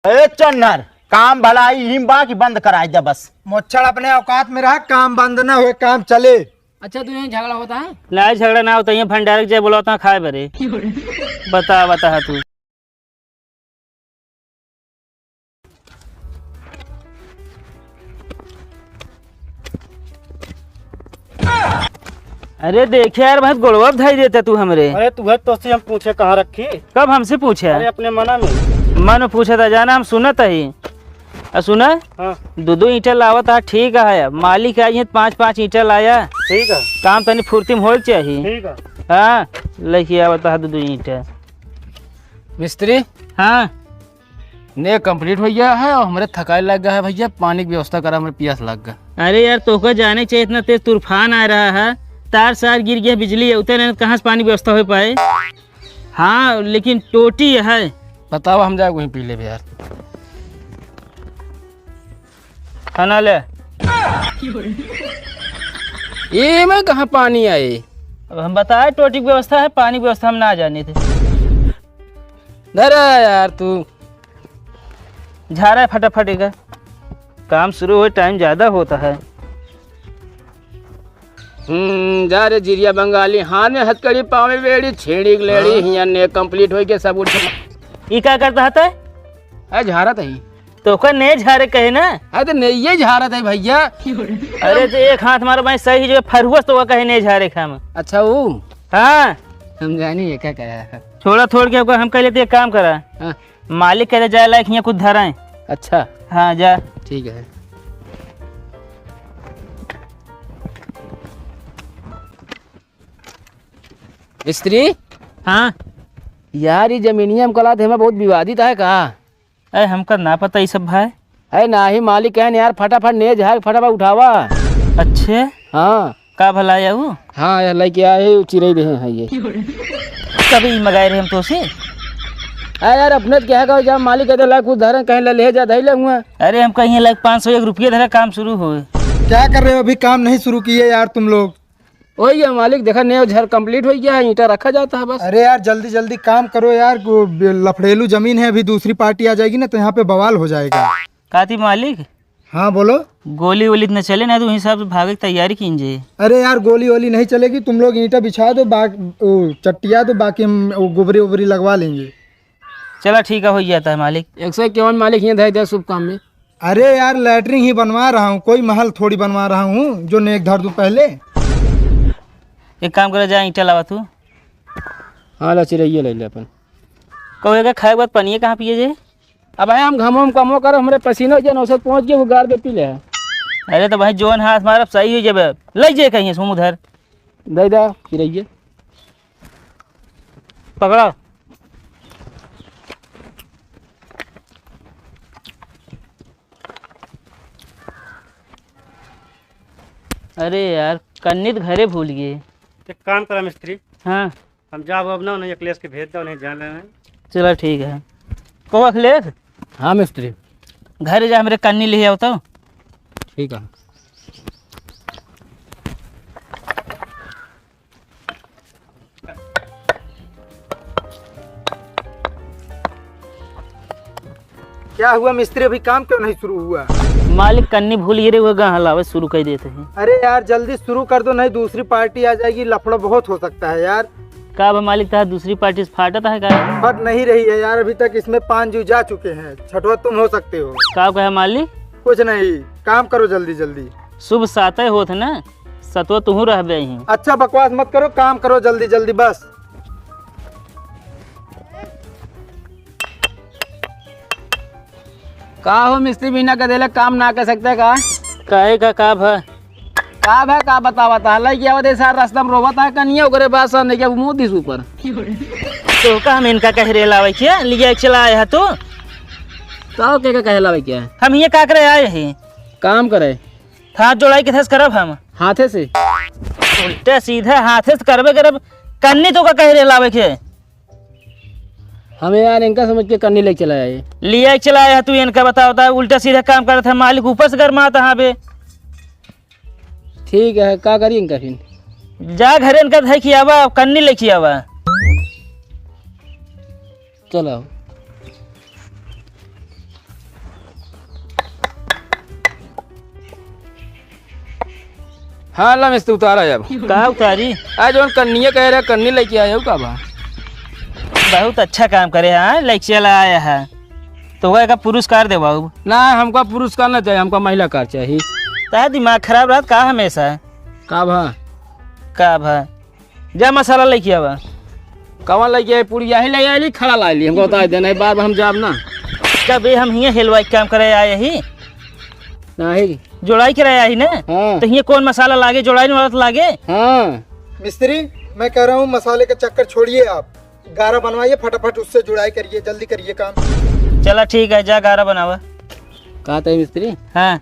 ए चन्नर, काम भलाई हिम बा कि बंद कराई दे बस। मोच्छड़ अपने औकात में रहा, काम बंद ना हुए काम चले। अच्छा तू यहाँ झगड़ा होता है? ला झगड़ा ना होता, यहाँ डायरेक्ट जय बोला होता खाए बरे। बता है तू। अरे देखे यार बहुत गोड़वा धाई देता तू हमरे। अरे तू है तो से हम पूछे कहाँ रखी? कब हमसे पूछे? अरे अपने मना में। मन में पूछा था जाना, हम सुनत ही सुना। हाँ। दो ईंटा लावत है, ठीक है। मालिक आई है 5-5 ईंटा लाया। ठीक है। काम तनी फुर्ती में हो चाहिए। ठीक है। हाँ लेके आवत है 2 ईंटा। मिस्त्री हाँ ने कंप्लीट हो गया है और हमारे थकाई लग गया है भैया, पानी की व्यवस्था करा, हमारे प्यास लग गया। अरे यार तोके जाने चाहिए, इतना तेज तूफान आ रहा है, तार सार गिर गया, बिजली है, उतने कहाँ से पानी की व्यवस्था हो पाए। हाँ लेकिन टोटी है। बताओ हम जाए वहीं पी ले यार। खाना ले। ये मैं कहाँ पानी आए? अब हम बताए टोटी की व्यवस्था है, पानी की व्यवस्था हम ना जाने थे। अरे यार तू झारा है फटाफट का काम शुरू हो, टाइम ज्यादा होता है। जा रे जिरिया बंगाली, हाथ में हथकड़ी, पाँव में बेड़ी, छेड़ी लेड़ी, हिया ने कंप्लीट हो के सब उठ। ये क्या करता है? अरे झारा था ही तो का ने झारे कहे ना। अरे तो नहीं ये झारा था भैया। अरे तो एक हाथ मारो भाई सही जो फरुआ तो कहे ने झारे खाम। अच्छा वो हाँ हम जानी है क्या कहा। छोड़ा छोड़ के हम कह लेते एक काम करा। हाँ। मालिक कह जाए लायक यहाँ कुछ धराए। अच्छा हाँ जा। ठीक है। स्त्री हाँ यार ये जमीनिया हम कला थे बहुत विवादित है कहा। अरे हमका ना पता ये सब भाई। है ना ही मालिक कहे यार फटाफट ने झाग फटाफट उठावा। अच्छे हाँ का भला आया वो? हाँ यार लाइक क्या है चिरई रहे हैं ये। कभी मंगाए रहे हम तो से। अरे यार अपने क्या है जब मालिक कहते ला कुछ धरन कहीं ले जा दही लूंगा। अरे हम कहीं लाइक 501 रुपये धरा काम शुरू हो। क्या कर रहे हो? अभी काम नहीं शुरू किए यार तुम लोग? वही है मालिक देखा ने झर कंप्लीट हो गया है, ईंटा रखा जाता है बस। अरे यार जल्दी जल्दी काम करो यार, लफड़ेलू जमीन है, अभी दूसरी पार्टी आ जाएगी ना तो यहाँ पे बवाल हो जाएगा। काती मालिक हाँ बोलो। गोली वोली न चले ना तो वही सब भागे की तैयारी कीजिए। अरे यार गोली वोली नहीं चलेगी, तुम लोग ईंटा बिछा दो, चट्टिया दो, बाकी हम गोबरी वोबरी लगवा लेंगे। चला ठीक है, हो जाता है मालिक। 151 मालिक यहाँ धर दे शुभ काम में। अरे यार लैटरिन ही बनवा रहा हूँ, कोई महल थोड़ी बनवा रहा हूँ जो नेक धर दूँ पहले। एक काम करे जा ईंटा लावा तू। हाँ ला चिरैया ले ले अपन। कहेगा खाए के बाद पानी कहाँ पिए जे? अब भाई हम घमो कमो करो, हमारे पसीना जन औसत पहुँच गए वो गार पे पी ले। अरे तो भाई जोन हाथ मारा सही हो जाए, ले जाए कहीं से उधर। दे दा चिरैया पकड़ो। अरे यार कन्नी तो घरे भूल गए। एक काम करा मिस्त्री, हाँ हम जाओ अब ना, नहीं अखिलेश के भेज दो, नहीं जान लेना। चलो ठीक है। को अखिलेश हाँ मिस्त्री घर जा मेरे कन्नी ले आओ तो। ठीक है। क्या हुआ मिस्त्री, अभी काम क्यों नहीं शुरू हुआ? मालिक कन्नी भूल गिरे हुए गाँव हलावे शुरू कर देते हैं। अरे यार जल्दी शुरू कर दो, नहीं दूसरी पार्टी आ जाएगी, लफड़ा बहुत हो सकता है यार। का मालिक था दूसरी पार्टी से फाटता है का? फट नहीं रही है यार, अभी तक इसमें 5 जू जा चुके हैं, छठवा तुम हो सकते हो। का कहे मालिक? कुछ नहीं, काम करो जल्दी जल्दी। शुभ सातय होत ना, सतवा तुहू रहबे ही। अच्छा बकवास मत करो, काम करो जल्दी जल्दी बस। का हो मिस्त्री बिना कदेले काम ना कर सकते का? काहे का का भा? का भाई का बतावता है लाइक क्या सारा रास्ता में रोबत है कनिया ओकरे पास नहीं क्या मुंह दिस ऊपर। तो का हम इनका कह रेला आवे क्या लिया चला आया तो के कहे लावे क्या है? हम ये का करे आए हैं? काम करे हाथ जोड़ाई के थस करब हम हाथे से। उल्टा सीधा हाथे से करबे करब, कन्नी तो का कह रेला आवे के? हमें यार इनका समझ के कन्नी लेके चला आए। लिया चला आया तू इनका बताओ, उल्टा सीधा काम कर रहा था, मालिक ऊपर से गरमाता हाँ बे। ठीक है का करिए इनका फिर? जा घरे इनका धै खियावा, कन्नी ले खियावा। चलो हाँ ला मिस्त्री उतारा है अब। कहा उतारी? आज जो कन्नी कह रहे कन्नी लेके आया हूँ का बा। बहुत अच्छा काम करे हाँ, लेक्चर आया है तो वह का पुरस्कार दे बाबू। ना हमको पुरस्कार ना चाहिए, हमको महिला कार चाहिए। तारा दिमाग खराब रहा का हमेशा? का भा का भा जा मसाला लेके आवा। कवन लेके आए? पूरी यही ले आई खड़ा ला ली, हमको बता देना एक बार हम जाब ना। कब हम हियाँ हेलवाई काम करे आए ही नहीं जोड़ाई कराया ही ना। हाँ तो हियाँ कौन मसाला लागे? जोड़ाई वाला तो लागे। हाँ मिस्त्री मैं कह रहा हूँ मसाले का चक्कर छोड़िए, आप गारा बनवाइए फटाफट, उससे जुड़ाई करिए, जल्दी करिए काम। चला ठीक है, जा गारा बनावा। कहा था मिस्त्री हाँ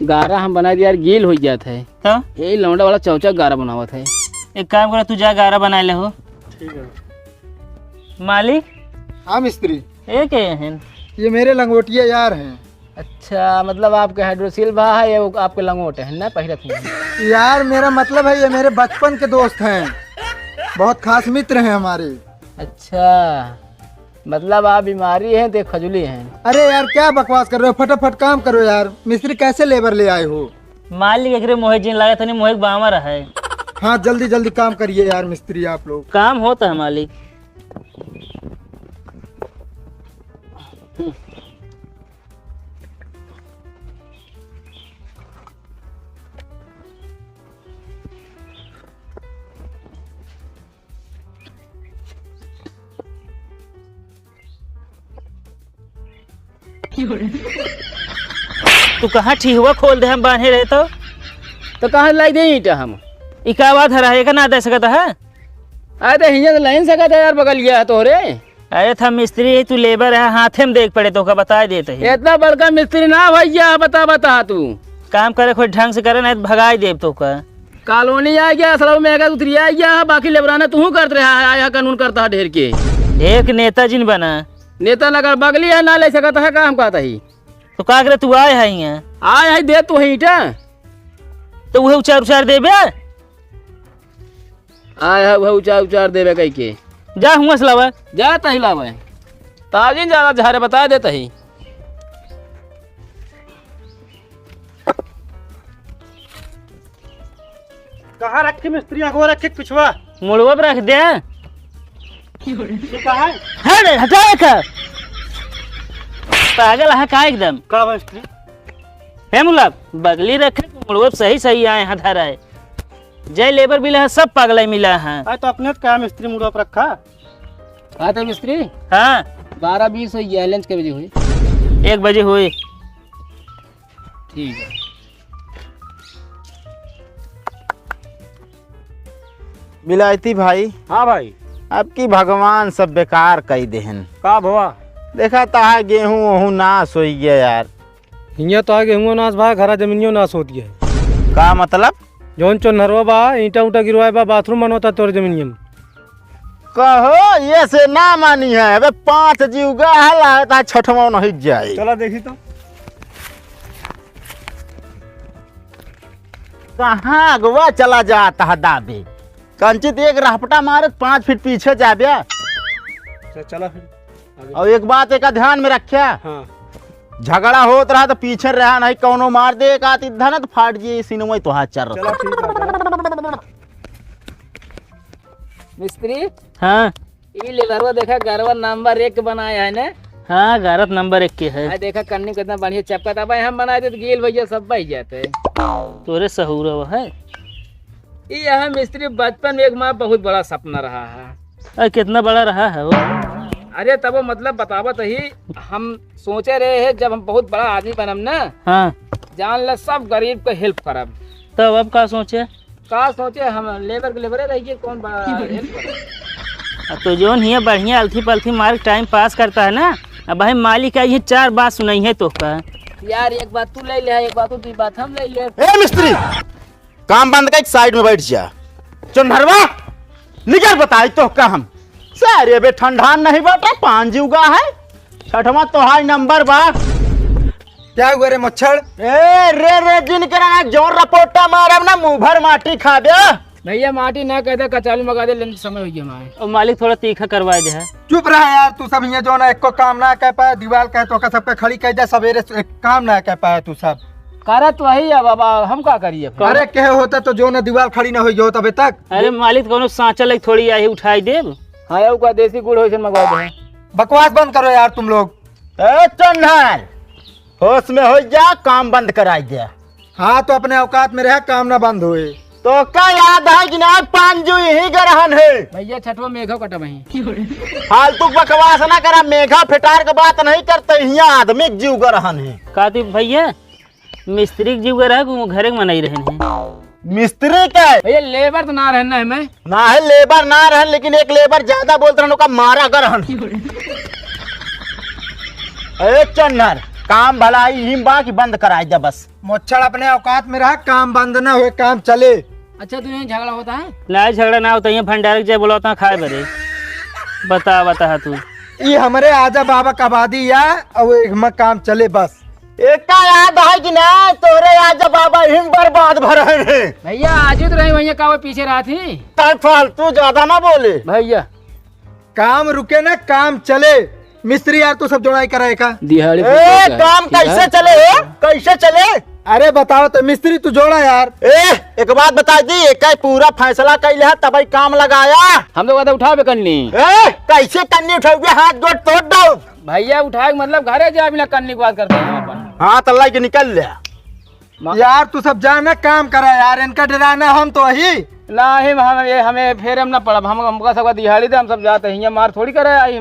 गारा हम बना दिया यार, गील हो गया था। तो यही लौंडा वाला चौचा गारा बनावा था। एक काम करो, तू जा गारा बना ले हो। ठीक है मालिक हाँ मिस्त्री, एक है ये मेरे लंगोटिया यार हैं। अच्छा मतलब आपके हाइड्रोसिल बा है, ये आपके लंगोट है ना पहले यार मेरा मतलब है ये मेरे बचपन के दोस्त हैं, बहुत खास मित्र हैं हमारे। अच्छा मतलब आप बीमारी हैं तो खजुली हैं। अरे यार क्या बकवास कर रहे हो, फटाफट काम करो यार। मिस्त्री कैसे लेबर ले आए हो? मालिक एकरे मोहे जिन लगा था मोहे बामा रहा है। हाँ जल्दी जल्दी काम करिए यार मिस्त्री आप लोग। काम होता है मालिक। तू कहाँ ठीक हुआ खोल दे, हम बांधे रहे तो कहाँ लाई दे ईटा हम? इका बात हरा है ना दे सकता है। अरे तो हिंजा तो लाइन सका था यार, बगल गया तो रे। अरे था मिस्त्री है, तू लेबर है, हाथे में देख पड़े तो का बता देते है। इतना बड़का मिस्त्री ना भैया, बता तू काम करे कोई ढंग से करे ना तो भगाई देव तो का। कॉलोनी आ गया सड़क में उतरी आ गया, बाकी लेबराना तू करते रहा है, आया कानून करता है ढेर के। एक नेता जिन बना नेता लगा बगली है ना ले सकता है काम कहता ही। तो का करे तू आए है यहाँ? आय है दे तू ईटा तो वह उचार उचार देबे। आय है वह उचार देवे कह के जा हुआ सलावा जाता ही लावे ताजिन ज्यादा झारे बता देता ही। कहाँ रखे मिस्त्री? अगो रखे पिछवा मुड़वा पर रख दे। कहाँ हटा का पागल है का एकदम। का मिस्त्री? है मुला बगली रखे मुड़वा सही सही आए हाथ हरा है। जय लेबर मिला है, सब पागल मिला है। तो अपने क्या मिस्त्री मुड़ा पर रखा? कहा था मिस्त्री हाँ 12:20 हुई है, लंच के बजे हुई? 1 बजे हुए। ठीक है बिलायती भाई। हाँ भाई अब की भगवान सब बेकार कई देहन। का भवा देखा ता गेहूं वहूं नाश हो गया यार। हियाँ तो आगे हुआ नाश भा, घरा जमीनियों नाश होती है। का मतलब? जौन चोनहरवा बा ईटा उटा गिरवाए बा, बाथरूम बनवाता तोर जमीनिया में। कहो ये से ना मानी है, अबे 5 जीवगा हला ता छठवा नहीं जाए। चला देखी तो कहाँ अगवा चला जाता है दाबे। कंचित एक रापटा मारे 5 फीट पीछे जाबे। चला फिर। और एक बात एक ध्यान में रखिया, हाँ झगड़ा होत रहा तो पीछे रहा नहीं, कौनो मार दे एक आती धन तो फाट जी सिनेमा तो हाथ चल चला ठीक है। मिस्त्री हाँ ये लेबरवा देखा गरवा नंबर 1 बनाया है ना। हाँ गारत नंबर 1 के है। देखा कन्नी कितना बढ़िया चपका था भाई, हम बनाए थे तो गिल भैया सब बह जाते। तोरे सहूर है। ये यहाँ मिस्त्री बचपन में एक माँ बहुत बड़ा सपना रहा है। अरे कितना बड़ा रहा है वो? अरे तब वो मतलब बतावत ही, हम सोचे रहे हैं जब हम बहुत बड़ा आदमी बनम ना, हाँ जान ले सब गरीब को हेल्प करब। तब अब का सोचे? का सोचे हम लेबर के लेबरे रहिए, कौन बड़ा हेल्प करे। तो जोन हिया बढ़िया अलथी पलथी मार टाइम पास करता है ना, अब भाई मालिक आई है 4 बात सुनाई है तो का। यार एक बात तू ले ले, एक बात तू बात हम ले ले। ए मिस्त्री काम बंद कर साइड में बैठ जा। चुनहरवा निकल बताई तो का हम सारे बे ठंडा नहीं बाटा 5 जीवगा है, छठवा तो हाई नंबर बा। क्या हुआ रे मच्छर? ए रे जिन करा जोर रपोटा मारब ना मुंह भर माटी खाबे। भैया माटी ना कहते कचालू मगा दे, लंच समय हो गया हमारे। और मालिक थोड़ा तीखा करवा दे है। चुप रहा यार तू सब, ये जो ना एक को काम ना कह पाया, दीवार कह तो का सब पे खड़ी कह दे, सवेरे एक काम ना कह पाया तू सब। करा तो वही है बाबा, हम का करिए? अरे कहे होता तो जो ना दीवार खड़ी ना हुई जो तबे तक। अरे मालिक कोनो सांचा लग थोड़ी आई उठाई देब। हाँ यू का देसी गुड़ हो मंगवा दे। बकवास बंद करो यार तुम लोग। ए चन्हर, होश में हो जा, काम बंद कराई दे। हाँ तो अपने औकात में रह, काम ना बंद हुए। तो क्या याद है कि ना पांजू यही गरहन है। भैया छठवा मेघो कटा वही। फालतू बकवास ना करा, मेघा फिटार के बात नहीं करते, यहाँ आदमी जीव गरहन है। कहती भैया मिस्त्री के जीव रहा घरे में मनाई रहे हैं। मिस्त्री का भैया लेबर तो ना रहना है मैं। ना है लेबर ना रहन, लेकिन एक लेबर ज्यादा बोलते रहने का मारा गरहन। ए चन्नर, काम भलाई ही बा कि बंद कराई दे बस। मोच्छड़ अपने औकात में रहा, काम बंद ना हुए, काम चले। अच्छा तू यहाँ झगड़ा होता है? ना झगड़ा ना होता, भंडारे जय बोलता खाए बरे। बता तू। ये हमारे आजा बाबा का आबादी या और एक में काम चले बस। एक का याद है कि ना तोरे आज बाबा हिम बर्बाद भर हैं। भैया आज तो रही भैया का वो पीछे रहा थी। फालतू ज्यादा ना बोले भैया काम रुके ना, काम चले। मिस्त्री यार तू सब जोड़ाई कराए का। दिहाड़ी काम कैसे चले हो, कैसे चले? अरे बताओ तो मिस्त्री तू जोड़ा यार। एक बात बता दी, एक पूरा फैसला कैले है तभी काम लगाया। हम लोग उठावे करनी। कैसे करनी उठाओगे, हाथ जोड़ तोड़ दो। भैया उठाए मतलब घरे जा बिना करने की बात करते हैं अपन। हाँ तो के निकल लिया। यार तू सब जाना काम करा यार, इनका डराना हम तो ही नहीं। हमें फेर हम ना पड़ा, हम हमका सबका दिहाड़ी दे, हम सब जाते हैं मार थोड़ी करे आई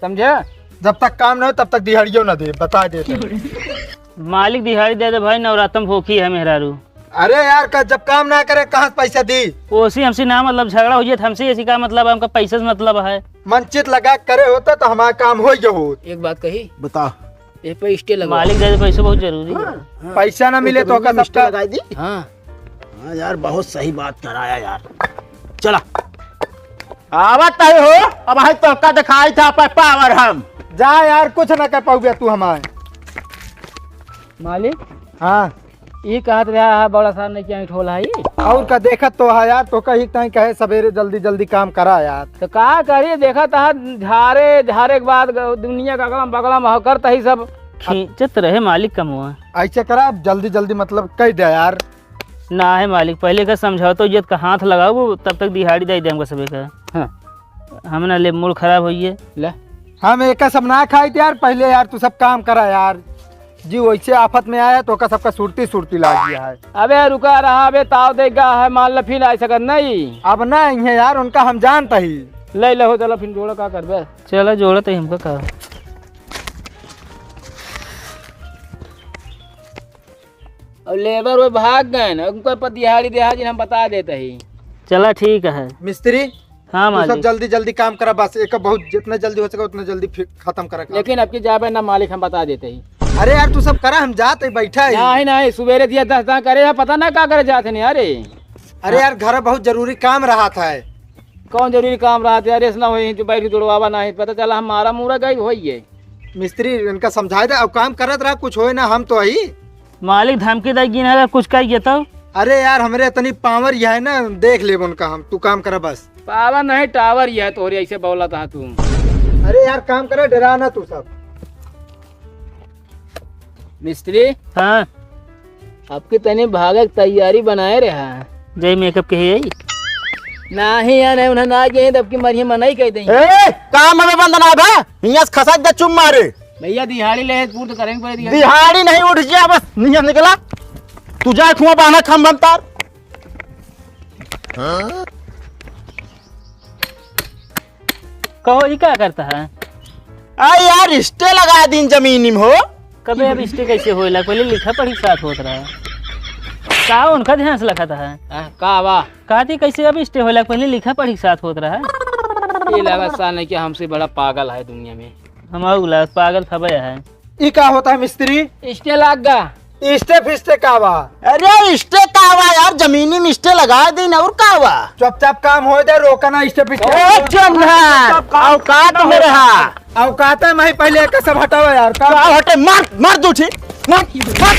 समझे। जब तक काम ना हो तब तक दिहाड़ियों ना दे, बता दे। मालिक दिहाड़ी दे दे भाई, नवरातम भूखी है मेहरारू। अरे यार जब काम ना करे कहाँ से पैसा दी? ओसी हमसे ना मतलब झगड़ा हो जाए हमसे, ऐसी का मतलब है, हमका पैसे से मतलब है। मनचित लगा करे होता तो हमारा काम हो जो। एक बात कही बता, ये पे स्टे लगा। मालिक दे दे पैसे बहुत जरूरी है। पैसा ना मिले तो सबका लगाई दी। हाँ यार बहुत सही बात कराया यार। चला आवत नहीं हो, अब है तो का दिखाई था पावर। हम जा यार, कुछ ना कर पाओगे तू हमारे। मालिक हाँ ये कहत रहा है बड़ा सा नहीं क्या ठोला है और का देखत तो है यार, तो कहीं कहीं कहे सवेरे जल्दी जल्दी काम करा यार। तो का करिए, देखा था झारे के बाद दुनिया का अगला बगला मह करता ही सब खींचत रहे मालिक का मुँह। ऐसे करा जल्दी जल्दी मतलब कह दे यार। ना है मालिक, पहले का समझौता इज्जत का हाथ लगाओ, वो तब तक दिहाड़ी दे दे हमको सबे का। हाँ। हम ना ले मूड खराब होइए। ले हम एक सब ना खाई थे यार पहले यार, तू सब काम करा यार। जी वैसे आफत में आया तो का सबका सुरती लाग गया है। अबे रुका रहा, अबे ताव देगा है, मान लो फिर आ सकत नहीं। अब ना है यार, उनका हम जानता ही। ले लो चलो फिर जोड़ो का करबे। चलो जोड़त है हमको का। और लेबर वो भाग गए ना, उनको दिहाड़ी दिहाड़ी हम बता देते ही। चला ठीक है। मिस्त्री हाँ तू सब मालिक। जल्दी जल्दी काम करा बस, एक बहुत जितना जल्दी हो सके उतना जल्दी खत्म करा काम। लेकिन अब की जाबे ना मालिक हम बता देते ही। अरे यार तू सब करा, हम जाते बैठा है। नहीं नहीं सुबेरे दिया 10 करे, पता ना क्या करे जाते नहीं। अरे अरे यार घर बहुत जरूरी काम रहा था। कौन जरूरी काम रहा था? अरे ना हो जो बैठ के जुड़वावा नहीं, पता चला हमारा मुरा गई हो ये। मिस्त्री इनका समझाए दे, अब काम करत रहा, कुछ होए ना हम तो ही। मालिक धमकी दे गिना कुछ कहिए तब। अरे यार हमरे इतनी पावर यह है ना, देख ले उनका हम, तू काम करा बस। पावर नहीं टावर ही है तोरी, ऐसे बोला था तू। अरे यार काम करा, डरा ना तू सब। मिस्त्री हाँ आपकी तनी भागक तैयारी बनाए रहा। जय मेकअप के है नहीं यार नहीं, उन्हें ना गए तब की मरिए मनाई कह दें। काम हमें बंद ना था, यहाँ खसक दे चुम मारे। भैया दिहाड़ी ले पूर्त करेंगे पड़े। दिहाड़ी नहीं उठ गया, बस नियम निकला। तू जाए खुआ बहाना खम बनता। कहो ये क्या करता है? अरे यार रिश्ते लगा दिन जमीनी में हो। कभी अब स्टे कैसे होएला, पहले लिखा पढ़ी साथ होत रहा है। का उनका ध्यान से लिखा था का वाह कहती कैसे अब स्टे होला, पहले लिखा पढ़ी साथ होत रहा है। ये लगा साल नहीं कि हमसे बड़ा पागल है दुनिया में। हम पागल थबे है। ये क्या होता है मिस्त्री? स्टे लाग गा इस्टे फिस्टे कावा। अरे इस्टे कावा यार, जमीनी में इस्टे लगा दिन और कावा। चुपचाप काम हो दे, रोकना इस्टे फिस्टे। औकात में रहा। औकात है मैं पहले एक सब हटाओ यार। का हटे, मार मार दू ठीक मार, मार।